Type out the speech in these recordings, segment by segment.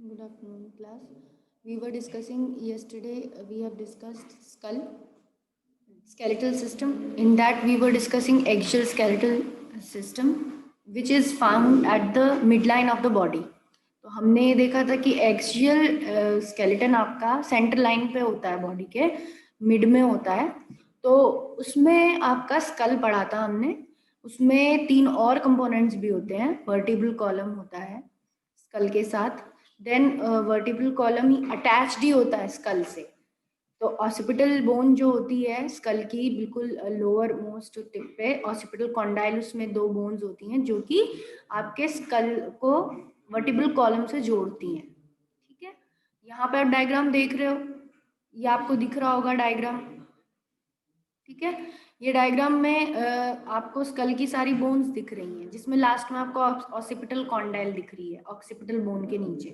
Good afternoon, class. We were discussing yesterday, we have discussed skeletal system. In that, we were discussing axial skeletal system, which is found at the midline of the body. तो हमने देखा था कि axial skeleton आपका centre line पे होता है, body के मिड में होता है. तो उसमें आपका स्कल पढ़ा था हमने. उसमें 3 और कंपोनेंट्स भी होते हैं. वर्टिब्रल कॉलम होता है स्कल के साथ. देन वर्टिब्रल कॉलम ही अटैच्ड ही होता है स्कल से. तो ऑसिपिटल बोन जो होती है स्कल की बिल्कुल लोअर मोस्ट टिप पे, ऑसिपिटल कॉन्डाइल, उसमें 2 बोन्स होती हैं जो कि आपके स्कल को वर्टिब्रल कॉलम से जोड़ती हैं. ठीक है, यहाँ पे आप डायग्राम देख रहे हो, ये आपको दिख रहा होगा डायग्राम. ठीक है, ये डायग्राम में आपको स्कल की सारी बोन्स दिख रही हैं, जिसमें लास्ट में आपको ऑसिपिटल कॉन्डाइल दिख रही है ऑक्सीपिटल बोन के नीचे.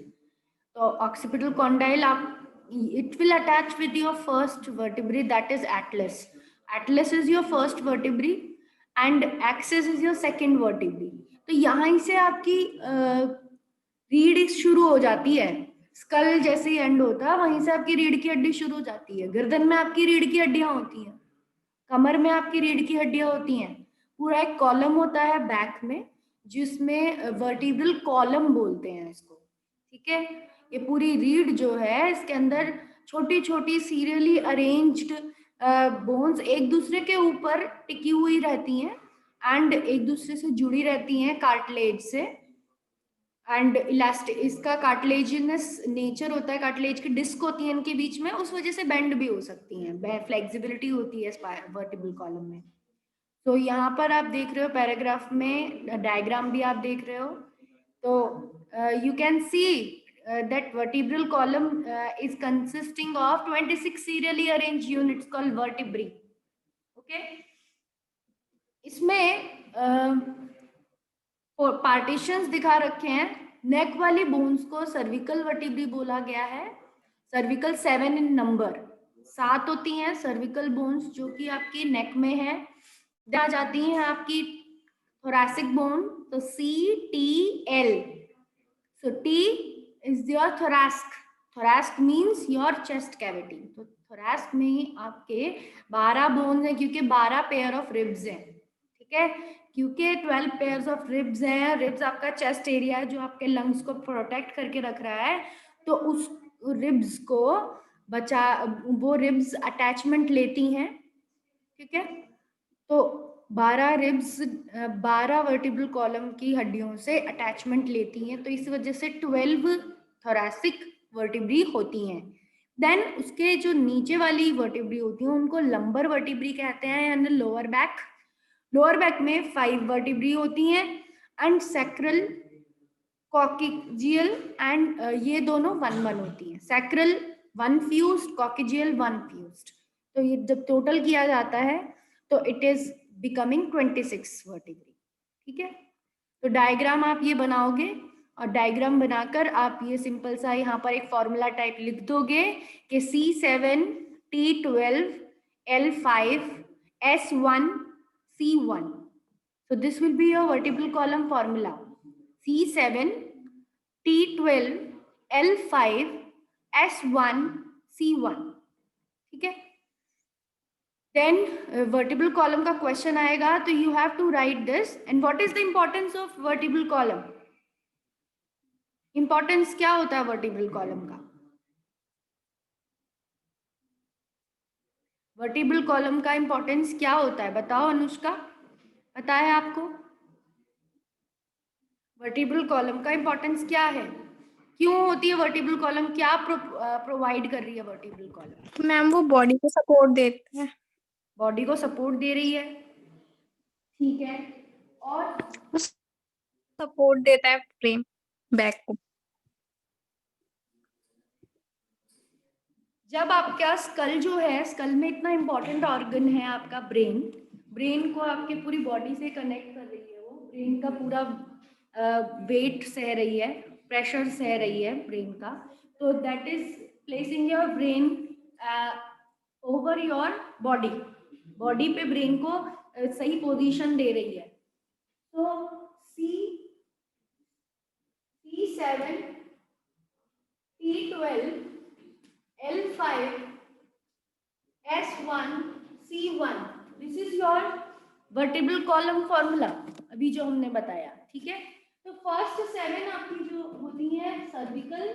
तो ऑक्सीपिटल कॉन्डाइल आप it will attach with your first vertebrae, that is atlas. Atlas is your first vertebrae and axis is your second vertebrae. तो यहाँ से आपकी रीढ़ शुरू हो जाती है. स्कल जैसे ही एंड होता है वहीं से आपकी रीढ़ की हड्डी शुरू हो जाती है. गर्दन में आपकी रीढ़ की हड्डियां होती हैं, कमर में आपकी रीढ़ की हड्डियां होती हैं. पूरा एक कॉलम होता है बैक में, जिसमें वर्टिब्रल कॉलम बोलते हैं इसको. ठीक है, ये पूरी रीढ़ जो है इसके अंदर छोटी छोटी सीरियली अरेंज्ड बोन्स एक दूसरे के ऊपर टिकी हुई रहती हैं एंड एक दूसरे से जुड़ी रहती हैं कार्टिलेज से. एंड इलास्टिक, इसका कार्टिलेजिनस नेचर होता है, कार्टिलेज की डिस्क होती है इनके बीच में, उस वजह से बेंड भी हो सकती हैं, फ्लेक्सिबिलिटी होती है वर्टिब्रल कॉलम में. तो यहाँ पर आप देख रहे हो पैराग्राफ में, डायग्राम भी आप देख रहे हो. तो you can see that vertebral column is consisting of 26 serially arranged units called vertebrae. Okay, इसमें पार्टीशंस दिखा रखे हैं. नेक वाली बोन्स को सर्विकल वर्टिब्री बोला गया है. सर्विकल 7 इन नंबर, 7 होती हैं सर्विकल बोन्स जो कि आपकी नेक में है. आ जाती हैं आपकी थोरैसिक बोन, तो CTL. So T is your thoracic. Thoracic means your chest cavity. तो thoracic में आपके 12 बोन्स हैं क्योंकि 12 पेयर ऑफ रिब्स हैं. ठीक है, क्योंकि 12 पेयर्स ऑफ रिब्स हैं. रिब्स आपका चेस्ट एरिया है जो आपके लंग्स को प्रोटेक्ट करके रख रहा है. तो उस रिब्स को बचा, वो रिब्स अटैचमेंट लेती हैं. ठीक है, तो 12 रिब्स 12 वर्टिब्रल कॉलम की हड्डियों से अटैचमेंट लेती हैं. तो इस वजह से 12 थोरैसिक वर्टिब्री होती हैं. देन उसके जो नीचे वाली वर्टिब्री होती हैं उनको लंबर वर्टिब्री कहते हैं, यानी लोअर बैक. लोअर बैक में 5 वर्टिब्री होती हैं एंड सैक्रल, कॉकिजियल एंड ये दोनों 1-1 होती हैं. Sacral 1 fused, coccygeal 1 fused. तो ये जब टोटल किया जाता है तो इट इज बिकमिंग 26 वर्टिब्री. ठीक है, तो डायग्राम आप ये बनाओगे और डायग्राम बनाकर आप ये सिंपल सा यहाँ पर एक फॉर्मूला टाइप लिख दोगे कि C7 T12 L5 S1 C1. So this will be your vertebral column formula. C7 T12 L5 S1 C1. ठीक है, देन वर्टिब्रल कॉलम का क्वेश्चन आएगा तो you have to write this. And what is the importance of vertebral column? Importance क्या होता है vertebral column का? Vertebral column का इंपॉर्टेंस क्या होता है बताओ अनुष्का, पता है आपको? वर्टिब्रल कॉलम का इंपॉर्टेंस क्या है, क्यों होती है वर्टिब्रल कॉलम, क्या प्रोवाइड कर रही है वर्टिब्रल कॉलम? मैम वो बॉडी को सपोर्ट देता है. बॉडी को सपोर्ट दे रही है. ठीक है, और सपोर्ट देता है फ्रेम बैक को. जब आपका स्कल जो है, स्कल में इतना इंपॉर्टेंट ऑर्गन है आपका ब्रेन. ब्रेन को आपके पूरी बॉडी से कनेक्ट कर रही है वो. ब्रेन का पूरा वेट सह रही है, प्रेशर सह रही है ब्रेन का. तो that is placing your brain over your body. Body पे ब्रेन को सही पोजीशन दे रही है. तो C7 वर्टिब्रल कॉलम फॉर्मूला अभी जो हमने बताया, ठीक है। तो फर्स्ट 7 आपकी जो होती है cervical,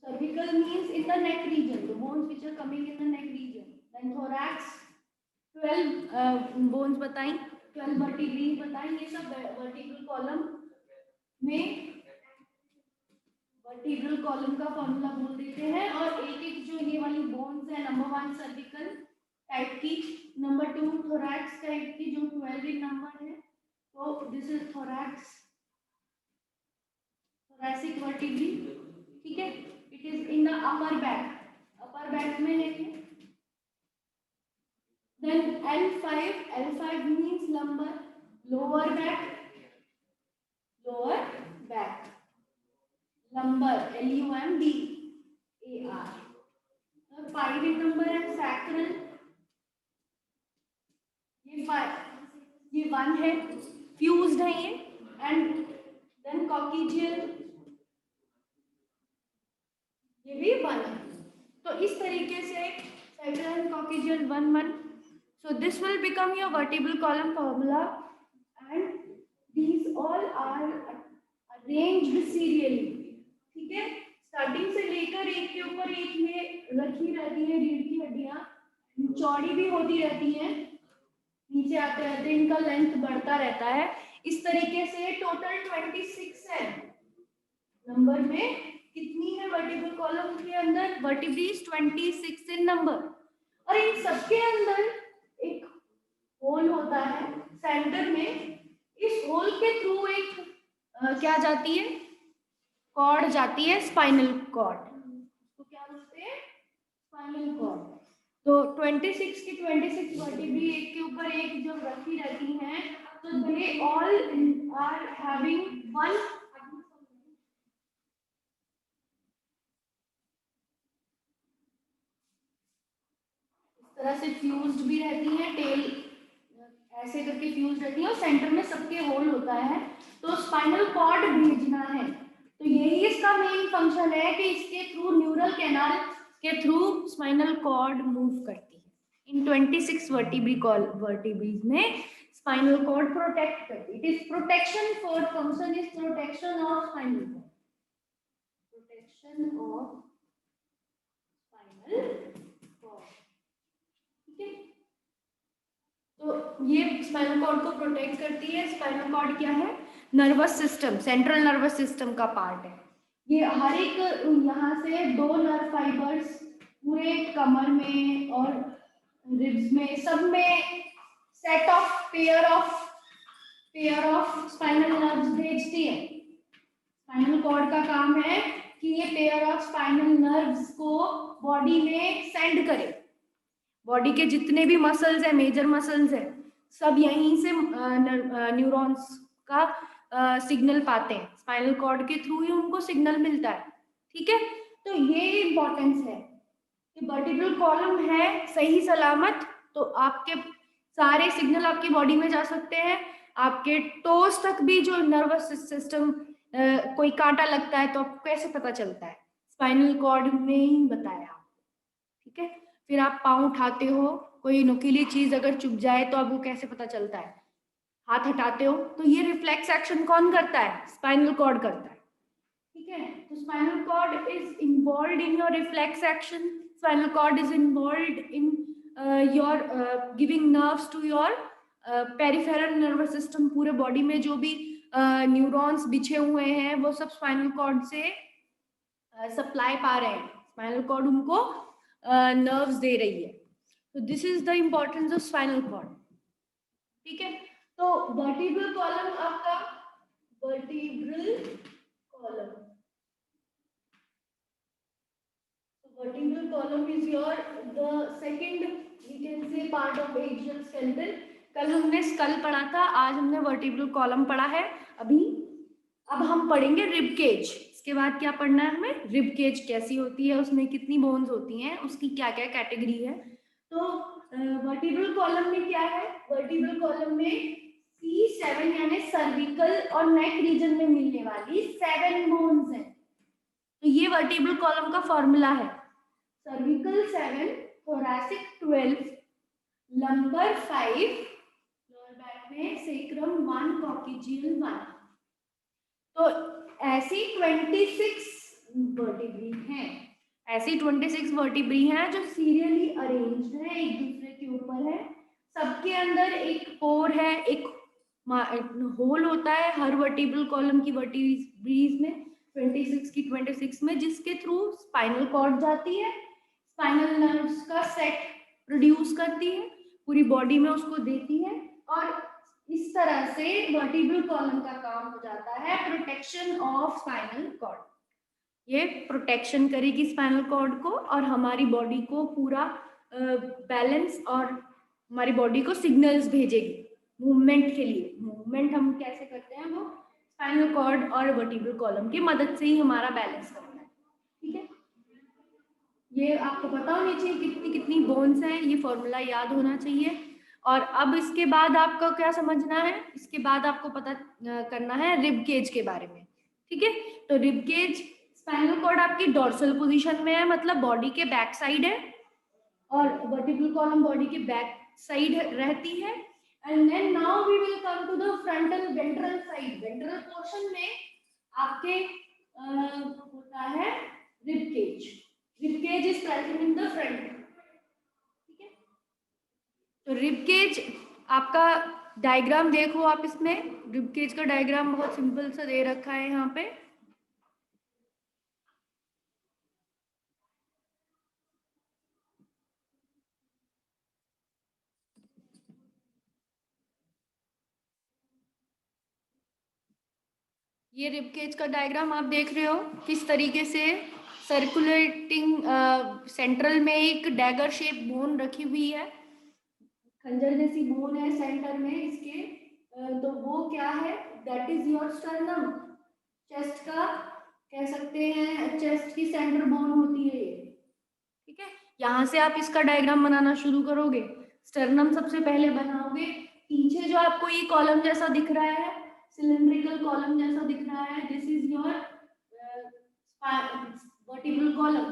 cervical means in the neck region, the bones which are coming in the neck region. Then thorax 12 bones बताई, 12 vertebrae बताई, ये सब vertebral column में vertebral column का फॉर्मूला बोल देते हैं। और एक एक जो ये वाली बोन्स है, नंबर 1 सर्विकल टाइप की, नंबर 2 thorax टाइप की जो 12 इन नंबर है, तो this is thorax, thoracic vertebrae, ठीक है। It is in the upper back, upper back में है ये। Then L5 means lumbar, lower back, lower back, lumbar, LUMBAR. 5 in number है sacral, ये 1 है, fused है ये, and then coccygeal, ये भी 1 है। तो इस तरीके से sacral and coccygeal 1 1. So this will become your vertebral column formula, and these all are arranged serially, ठीक है। स्टार्टिंग से लेकर एक के ऊपर एक ये रखी रहती है रीढ़ की हड्डियां, चौड़ी भी होती रहती हैं, नीचे आते रहते हैं, इनका लेंथ बढ़ता रहता है। इस तरीके से टोटल 26 है नंबर में। कितनी है वर्टिब्रल कॉलम के अंदर? वर्टिब्रीज 26 इन नंबर। और इन सबके अंदर एक होल होता है सेंटर में, इस होल के थ्रू एक क्या जाती है, कॉर्ड जाती है, स्पाइनल कॉर्ड, तो क्या बोलते हैं, स्पाइनल कॉर्ड। तो 26 की 26 वर्टिब्री एक के ऊपर एक जब रखी रहती हैं, तो they all are having one, इस तरह से फ्यूज्ड भी रहती हैं, टेल ऐसे करके फ्यूज रहती है, और सेंटर में सबके होल होता है। तो स्पाइनल कॉर्ड भेजना है, तो यही इसका मेन फंक्शन है कि इसके थ्रू न्यूरल कैनाल के थ्रू स्पाइनल कॉर्ड मूव करती है। इन 26 वर्टिब्रीज में स्पाइनल कॉर्ड प्रोटेक्ट करती है। It is protection for function is protection of spinal cord, protection of spinal cord, ठीक है। तो ये स्पाइनल कॉर्ड को प्रोटेक्ट करती है। स्पाइनल कॉर्ड क्या है? Nervous system, central nervous system का पार्ट है। ये हर एक यहाँ से 2 नर्व फाइबर्स पूरे कमर में और रिब्स में, सब में set of pair of spinal nerves भेजती है। स्पाइनल कॉर्ड का काम है कि ये पेयर ऑफ स्पाइनल नर्व्स को बॉडी में सेंड करे। बॉडी के जितने भी मसल्स है, मेजर मसल्स है, सब यहीं से न्यूरॉन्स का सिग्नल पाते हैं, स्पाइनल कॉर्ड के थ्रू ही उनको सिग्नल मिलता है, ठीक है। तो ये इंपॉर्टेंस है कि वर्टिब्रल कॉलम है सही सलामत, तो आपके सारे सिग्नल आपकी बॉडी में जा सकते हैं। आपके टोस तक भी जो नर्वस सिस्टम, कोई कांटा लगता है तो आपको कैसे पता चलता है? स्पाइनल कॉर्ड में ही बताया, ठीक है। फिर आप पाँव उठाते हो, कोई नुकीली चीज अगर चुभ जाए तो आपको कैसे पता चलता है? हाथ हटाते हो, तो ये रिफ्लेक्स एक्शन कौन करता है? स्पाइनल कॉर्ड करता है, ठीक है। तो spinal cord is involved in your reflex action, spinal cord is involved in your giving nerves to your peripheral nervous system. पूरे बॉडी में जो भी न्यूरॉन्स बिछे हुए हैं वो सब स्पाइनल कॉर्ड से सप्लाई पा रहे हैं, स्पाइनल कॉर्ड उनको नर्व्स दे रही है। तो this is the importance of spinal cord, ठीक है। तो वर्टिब्रल कॉलम आपका, vertebral column, vertebral column is your the second you can say part of axial skeleton। कल हमने स्कल पढ़ा था, आज हमने वर्टिब्रल कॉलम पढ़ा है। अब हम पढ़ेंगे रिब केज। इसके बाद क्या पढ़ना है हमें? रिब केज कैसी होती है, उसमें कितनी बोन्स होती हैं, उसकी क्या क्या कैटेगरी है। तो वर्टिब्रल कॉलम में क्या है? वर्टिब्रल कॉलम में C7 यानी सर्विकल और नेक रीजन में मिलने वाली 7 बोन्स हैं। तो ये वर्टिब्रल कॉलम का फॉर्मूला है, cervical 7, thoracic 12, lumbar 5 lower back में सेक्रम 1 कॉक्सिजियल 1। तो ऐसी 26 वर्टिब्री हैं, ऐसी 26 वर्टिब्री हैं जो सीरियली अरेंज्ड है, एक दूसरे के ऊपर है। सबके अंदर एक पोर है, एक होल होता है हर वर्टिब्रल कॉलम की वर्टिब्रीज में, 26 की 26 में, जिसके थ्रू स्पाइनल कॉर्ड जाती है, स्पाइनल नर्व्स का सेट प्रोड्यूस करती है, पूरी बॉडी में उसको देती है, और इस तरह से वर्टिब्रल कॉलम का काम हो जाता है प्रोटेक्शन ऑफ स्पाइनल कॉर्ड। ये प्रोटेक्शन करेगी स्पाइनल कॉर्ड को और हमारी बॉडी को पूरा बैलेंस और हमारी बॉडी को सिग्नल्स भेजेगी मूवमेंट के लिए। मूवमेंट हम कैसे करते हैं, वो स्पाइनल कॉर्ड और वर्टिब्रल कॉलम की मदद से ही हमारा बैलेंस करना है। ठीक है, ये आपको पता होनी चाहिए कितनी कितनी बोन्स हैं, ये फॉर्मूला याद होना चाहिए। और अब इसके बाद आपको क्या समझना है, इसके बाद आपको पता करना है रिब केज के बारे में। ठीक है, तो रिब केज, स्पाइनल कॉर्ड आपकी डॉर्सल पोजीशन में है, मतलब बॉडी के बैक साइड है, और वर्टिब्रल कॉलम बॉडी के बैक साइड रहती है। And then now we will come to the frontal ventral side. Ventral portion में आपके होता है rib cage. Rib cage is present in the front. ठीक है, तो रिब केज आपका डायग्राम देखो आप, इसमें रिब केज का डायग्राम बहुत सिंपल सा दे रखा है यहाँ पे। ये रिब केज का डायग्राम आप देख रहे हो किस तरीके से सर्कुलेटिंग सेंट्रल में एक डैगर शेप बोन रखी हुई है, खंजर जैसी बोन है सेंटर में इसके। तो वो क्या है, that is your sternum, chest का कह सकते हैं, चेस्ट की सेंटर बोन होती है ये। ठीक है, यहाँ से आप इसका डायग्राम बनाना शुरू करोगे। स्टर्नम सबसे पहले बनाओगे, पीछे जो आपको ये कॉलम जैसा दिख रहा है, सिलिंड्रिकल कॉलम जैसा दिख रहा है, this is your vertebral column.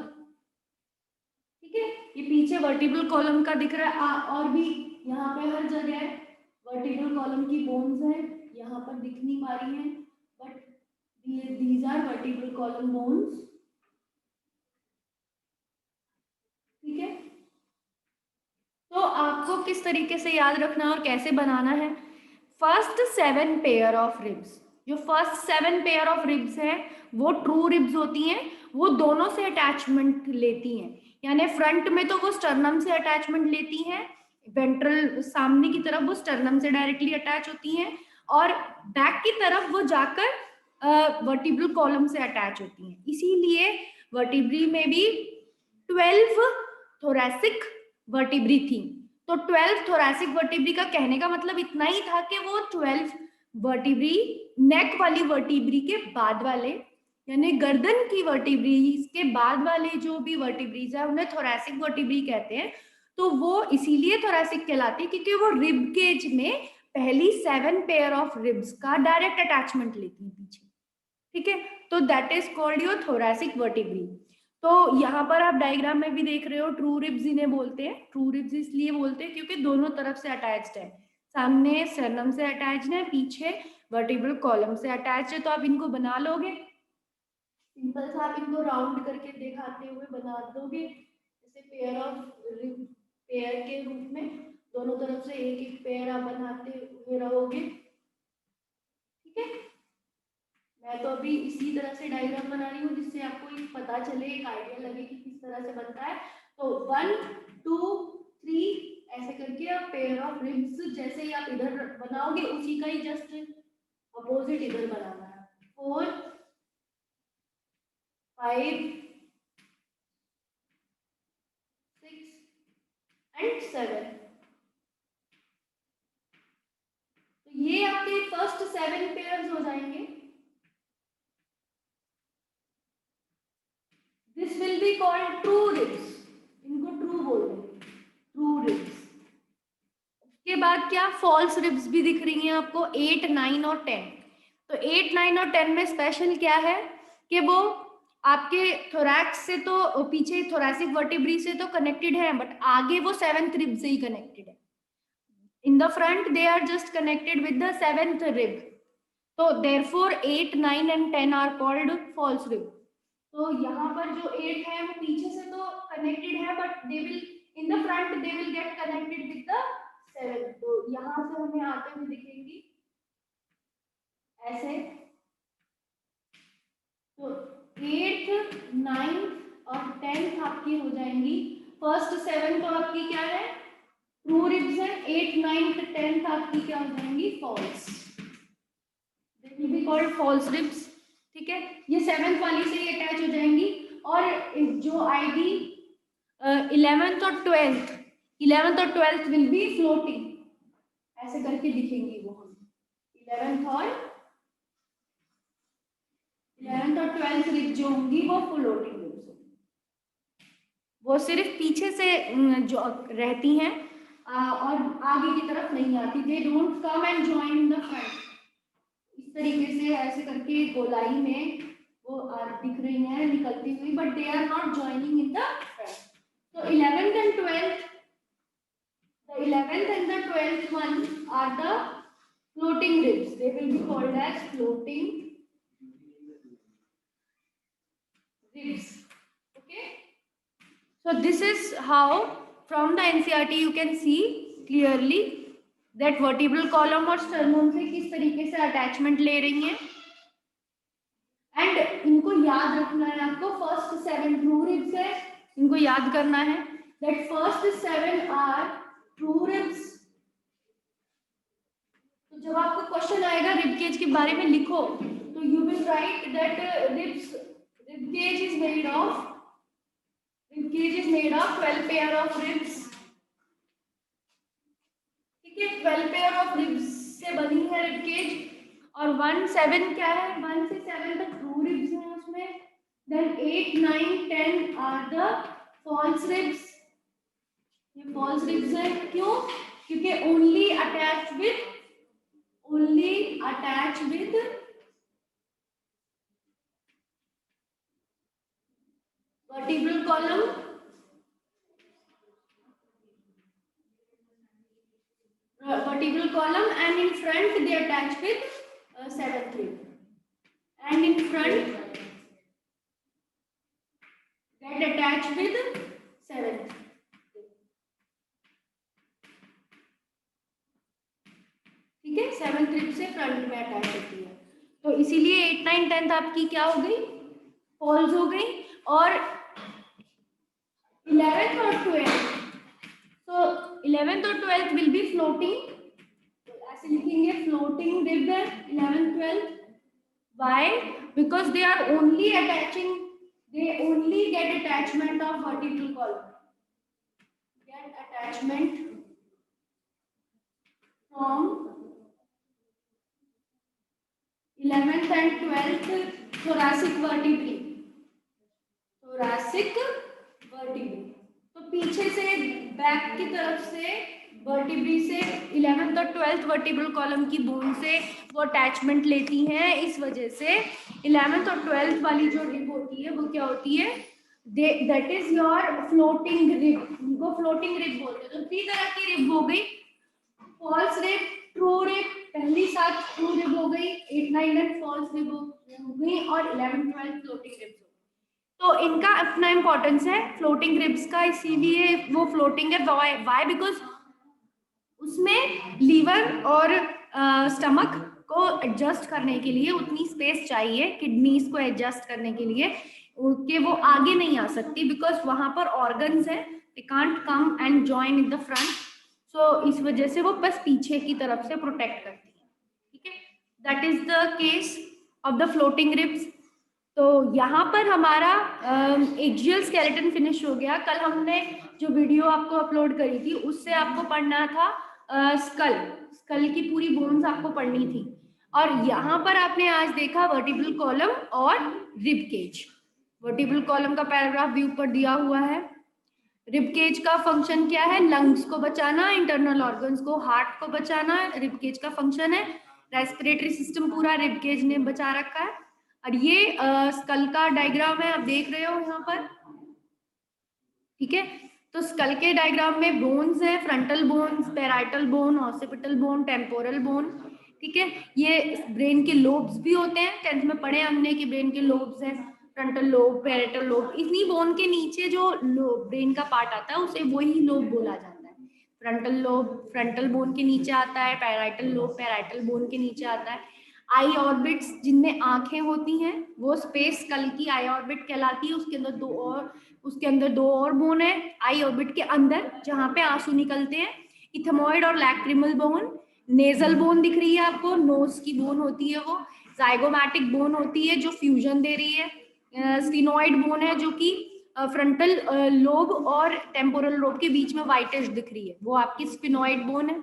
ठीक है, ये पीछे वर्टिब्रल कॉलम का दिख रहा है, और भी यहाँ पे हर जगह वर्टिब्रल कॉलम की बोन्स है, यहाँ पर दिख नहीं पा रही है, but these are vertebral column bones. ठीक है, तो आपको किस तरीके से याद रखना और कैसे बनाना है, फर्स्ट 7 पेयर ऑफ रिब्स, जो फर्स्ट 7 पेयर ऑफ रिब्स हैं वो ट्रू रिब्स होती हैं, वो दोनों से अटैचमेंट लेती हैं, यानी फ्रंट में तो वो स्टर्नम से अटैचमेंट लेती हैं, वेंट्रल सामने की तरफ वो स्टर्नम से डायरेक्टली अटैच होती हैं, और बैक की तरफ वो जाकर वर्टिब्रल कॉलम से अटैच होती हैं। इसीलिए वर्टिब्री में भी 12 थोरैसिक वर्टिब्री थी। तो 12 थोरैसिक वर्टिब्री का कहने का मतलब इतना ही था कि वो 12 वर्टिब्री नेक वाली वर्टिब्री के बाद वाले, यानी गर्दन की वर्टिब्रीज के बाद वाले जो भी वर्टिब्रीज है उन्हें थोरैसिक वर्टिब्री कहते हैं। तो वो इसीलिए थोरैसिक कहलाती है क्योंकि वो रिब केज में पहली 7 पेयर ऑफ रिब्स का डायरेक्ट अटैचमेंट लेती है पीछे। ठीक है, तो that is called your thoracic vertebrae. तो यहाँ पर आप डायग्राम में भी देख रहे हो, ट्रू रिब्स इन्हें बोलते हैं। ट्रू रिब्स इसलिए बोलते हैं क्योंकि दोनों तरफ से अटैच्ड है, सामने स्टर्नम से अटैच्ड है, पीछे वर्टिब्रल कॉलम से अटैच्ड है। तो आप इनको बना लोगे, सिंपल सा आप इनको राउंड करके दिखाते हुए बना दोगे, जैसे पेयर ऑफ रिब, पेयर के रूप में दोनों तरफ से एक एक पेयर आप बनाते हुए रहोगे। ठीक है, मैं तो अभी इसी तरह से डायग्राम बना रही हूँ जिससे आपको एक पता चले, एक आइडिया लगे कि किस तरह से बनता है। तो 1 2 3 ऐसे करके आप पेयर ऑफ रिब्स जैसे ही आप इधर बनाओगे उसी का ही जस्ट अपोजिट इधर बनाना है। 4 5 6 एंड 7। तो ये आपके फर्स्ट 7 पेयर्स हो जाएंगे। This will be called true ribs, इनको ट्रू बोलते हैं, ट्रू रिब्स। के बाद क्या फॉल्स रिब्स भी दिख रही हैं आपको 8 9 और 10। तो 8 9 और 10 में स्पेशल क्या है कि वो आपके थोरैक्स से तो पीछे थोरैसिक वर्टिब्री से तो कनेक्टेड है, बट आगे वो 7th रिब से ही कनेक्टेड है। In the front, they are just connected with the 7th rib. So therefore 8, 9 and 10 are called false rib. तो यहाँ पर जो 8 है वो पीछे से तो connected है, but they will in the front they will get connected with the 7. तो यहाँ से हमें आते हुए दिखेंगी ऐसे. तो 8th, 9th और 10th आपकी हो जाएंगी. फर्स्ट 7 तो आपकी क्या है, ट्रू रिब्स है. 8, 9th, 10th आपकी क्या हो जाएंगी, false. They will be called false ribs. ठीक है, ये 7th वाली से ही अटैच हो जाएंगी. और जो आएगी 11th और 12th विल बी फ्लोटिंग. ऐसे करके दिखेंगी वो हम. 11th और 12th रिब जो होंगी वो फ्लोटिंग रिब्स होंगी. वो सिर्फ पीछे से जो रहती हैं और आगे की तरफ नहीं आती. They don't come and join in the front. इस तरीके से ऐसे करके गोलाई में वो दिख रही हैं निकलती हुई, but they are not joining in the front. तो 11th and 12th, the 11th and the 12th one are the floating ribs. They will be called as floating ribs. Okay, so this is how from the NCERT you can see clearly that vertebral column और sternum से किस तरीके से attachment ले रही हैं. And इनको याद रखना है आपको. फर्स्ट 7 ट्रू रिब्स है, इनको याद करना है. That first 7 are true ribs. तो जब आपको क्वेश्चन आएगा रिब केज के बारे में लिखो, तो you will write that rib cage is made of 12 pair of ribs. ठीक है, 12 पेयर ऑफ रिब्स से बनी है रिब केज. और 1, 7 क्या है, 1 से 7 तक ट्रू रिब्स हैं उसमें. Then 8, 9, 10 are the false ribs. ये फॉल्स रिब्स है. क्यों? क्योंकि only attach with vertebral column. Vertebral column, and in front they attach with 7th rib, and in front get attached with 7th. ठीक है, 7th rib से front में attach होती है. तो इसीलिए 8, 9, 10th आपकी क्या हो गई, फॉल्स हो गई. और 11th और 12th, so 11th और 12th will be floating. ऐसे लिखेंगे floating rib 11th, 12th. Why? Because they are only attaching, they only get attachment of vertebral column. Get attachment from 11th and 12th thoracic vertebrae. तो पीछे से back की तरफ से vertebrae से 11th और 12th वर्टिब्रल कॉलम की bone से वो अटैचमेंट लेती हैं. इस वजह से 11th और 12th वाली जो रिब होती है वो क्या होती है, that is your floating rib. उनको फ्लोटिंग रिब बोलते हैं. तो 3 तरह की रिब हो गई, फॉल्स रिब, ट्रू रिब, पहली 7 ट्रू रिब हो गई, 8, 9 एंड फॉल्स रिब हो गई, और 11, 12 फ्लोटिंग रिब्स. तो इनका अपना इंपॉर्टेंस है फ्लोटिंग रिब्स का, इसीलिए वो फ्लोटिंग है. वाई? बिकॉज उसमें लीवर और स्टमक को एडजस्ट करने के लिए उतनी स्पेस चाहिए, किडनीज को एडजस्ट करने के लिए, कि वो आगे नहीं आ सकती, बिकॉज वहां पर ऑर्गन्स है, they can't come and join in the front. So इस वजह से वो बस पीछे की तरफ से प्रोटेक्ट करती है. ठीक है, that is the case of the floating ribs. तो यहाँ पर हमारा एक्सियल स्केलेटन फिनिश हो गया. कल हमने जो वीडियो आपको अपलोड करी थी उससे आपको पढ़ना था स्कल की पूरी बोन्स आपको पढ़नी थी, और यहाँ पर आपने आज देखा वर्टिब्रल कॉलम और रिब केज. वर्टिब्रल कॉलम का पैराग्राफ भी ऊपर दिया हुआ है. रिब केज का फंक्शन क्या है, लंग्स को बचाना, इंटरनल ऑर्गन्स को, हार्ट को बचाना रिब केज का फंक्शन है. रेस्पिरेटरी सिस्टम पूरा रिब केज ने बचा रखा है. और ये स्कल का डायग्राम है, आप देख रहे हो यहाँ पर. ठीक है, तो स्कल के डायग्राम में बोन्स हैं, frontal bones, parietal bone, occipital bone, temporal bone, ठीक है। ये ब्रेन के लोब्स भी होते हैं, 10th में पढ़े हमने कि ब्रेन के लोब्स हैं, फ्रंटल लोब, पैराइटल लोब। इन्हीं बोन के नीचे जो ब्रेन का पार्ट आता है उसे वही लोब बोला जाता है। फ्रंटल लोब फ्रंटल बोन के नीचे आता है, पैराइटल लोब पैराइटल बोन के नीचे आता है। आई ऑर्बिट्स जिनमें आंखें होती हैं वो स्पेस स्कल की आई ऑर्बिट कहलाती है। उसके अंदर दो और बोन है आई ऑर्बिट के अंदर जहां पे आंसू निकलते हैं, इथमोइड और लैक्रिमल बोन। नेजल बोन दिख रही है आपको, नोज की बोन होती है वो। जाइगोमैटिक बोन होती है जो फ्यूजन दे रही है। स्फिनोइड बोन है जो कि फ्रंटल लोब और टेम्पोरल लोब के बीच में व्हाइटिश दिख रही है, वो आपकी स्फिनोइड बोन है।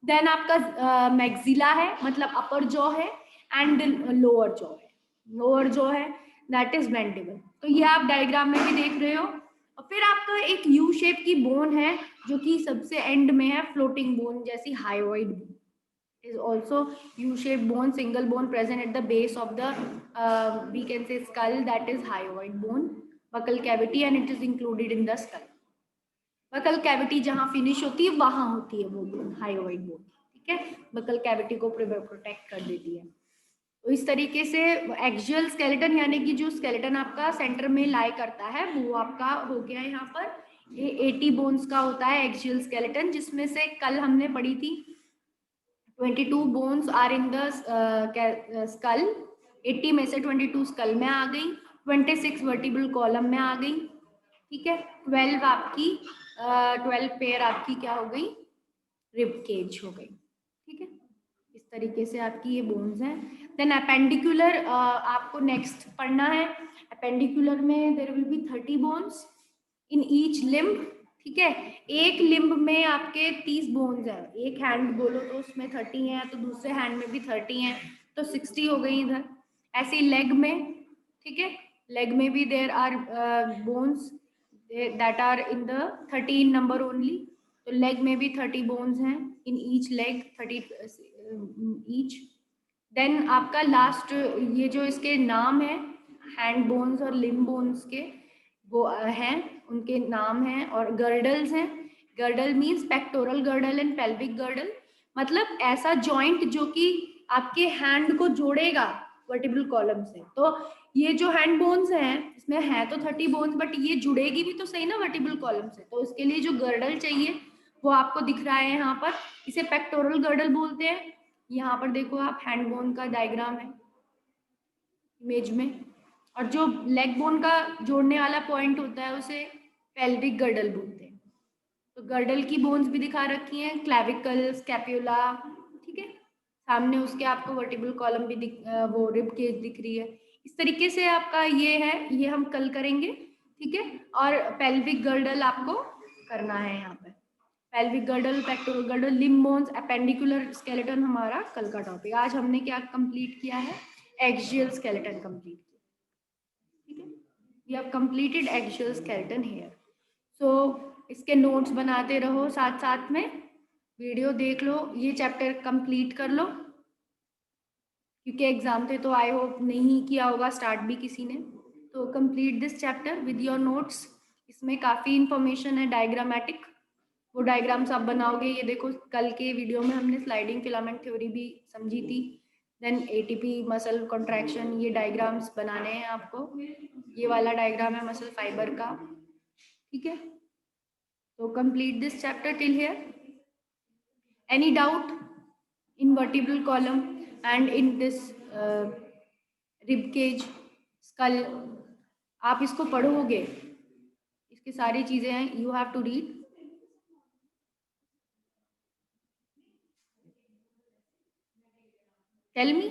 देन आपका मैक्सिला है, मतलब अपर जॉ है, एंड लोअर जॉ है। लोअर जॉ है दैट इज मैंडिबल। तो ये आप डायग्राम में भी देख रहे हो। और फिर आपका एक यू शेप की बोन है जो कि सबसे एंड में है, फ्लोटिंग बोन जैसी hyoid bone is also U-shaped bone, single bone present at the base of the we can say skull, that is hyoid bone, buccal cavity, and it is included in the skull. Buccal cavity जहां finish होती है वहां होती है वो bone, hyoid bone, ठीक है। Buccal cavity को प्रोटेक्ट कर देती है। तो इस तरीके से एक्सियल स्केलेटन यानी कि जो स्केलेटन आपका सेंटर में लाई करता है वो आपका हो गया। यहाँ पर ये 80 बोन्स का होता है एक्सियल स्केलेटन, जिसमें से कल हमने पढ़ी थी 22 bones are in the skull. 80 में से 22 स्कल में आ गई, 26 वर्टिब्रल कॉलम में आ गई, ठीक है। 12 आपकी 12 पेयर आपकी क्या हो गई, रिब केज हो गई, ठीक है। इस तरीके से आपकी ये बोन्स हैं। देन अपेंडिकुलर आपको नेक्स्ट पढ़ना है। अपेंडिकुलर में there will be 30 bones in each limb, ठीक है। एक लिम्ब में आपके 30 बोन्स है। एक हैंड बोलो तो उसमें 30 है, तो दूसरे हैंड में भी 30 है, तो 60 हो गई इधर। ऐसे लेग में, ठीक है, लेग में भी there are bones that are in the 13 number only. तो लेग में भी 30 बोन्स हैं in each leg, 30 each. Then आपका लास्ट ये जो इसके नाम है हैंड बोन्स और लिम्ब बोन्स के, वो हैं, उनके नाम हैं। और गर्डल्स हैं। Girdle means pectoral girdle and pelvic girdle, मतलब ऐसा जॉइंट जो कि आपके हैंड को जोड़ेगा वर्टिब्रल कॉलम से। तो ये जो हैंड बोन्स हैं इसमें है तो 30 बोन्स, बट ये जुड़ेगी भी तो सही ना वर्टिब्रल कॉलम से, तो इसके लिए जो गर्डल चाहिए वो आपको दिख रहा है यहाँ पर, इसे पेक्टोरल गर्डल बोलते हैं। यहाँ पर देखो आप हैंड बोन का डायग्राम है इमेज में, और जो लेग बोन का जोड़ने वाला पॉइंट होता है उसे पेल्विक गर्डल बोलते हैं। तो गर्डल की बोन्स भी दिखा रखी हैं, क्लैविकल, स्कैप्यूला, ठीक है। सामने उसके आपको वर्टिब्रल कॉलम भी वो रिब केज दिख रही है। इस तरीके से आपका ये है, ये हम कल करेंगे, ठीक है। और पेल्विक गर्डल आपको करना है यहाँ पर। Pelvic girdle, pectoral girdle, limb bones, appendicular skeleton हमारा कल का टॉपिक। आज हमने क्या कंप्लीट किया है, एक्सियल स्केलेटन कंप्लीट किया, ठीक है। We have completed axial skeleton here. So इसके नोट्स बनाते रहो, साथ साथ में वीडियो देख लो, ये चैप्टर कंप्लीट कर लो, क्योंकि एग्जाम थे तो आई होप नहीं किया होगा स्टार्ट भी किसी ने। तो complete this chapter with your notes. इसमें काफ़ी इंफॉर्मेशन है डायग्रामेटिक, वो डायग्राम्स आप बनाओगे। ये देखो कल के वीडियो में हमने स्लाइडिंग फिलामेंट थ्योरी भी समझी थी। देन एटीपी मसल कॉन्ट्रैक्शन, ये डायग्राम्स बनाने हैं आपको। ये वाला डायग्राम है मसल फाइबर का, ठीक है। तो complete this chapter till here. Any doubt in vertebral column and in this rib cage, skull? आप इसको पढ़ोगे, इसकी सारी चीजें हैं, you have to read. Tell me,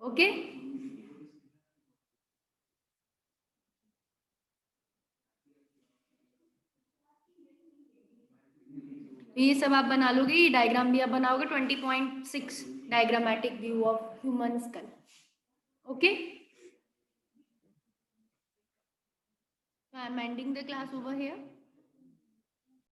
okay. ये सब आप बना लोगे, ये डायग्राम भी आप बनाओगे। 20.6 diagrammatic view of human school, okay. I am ending the class over here.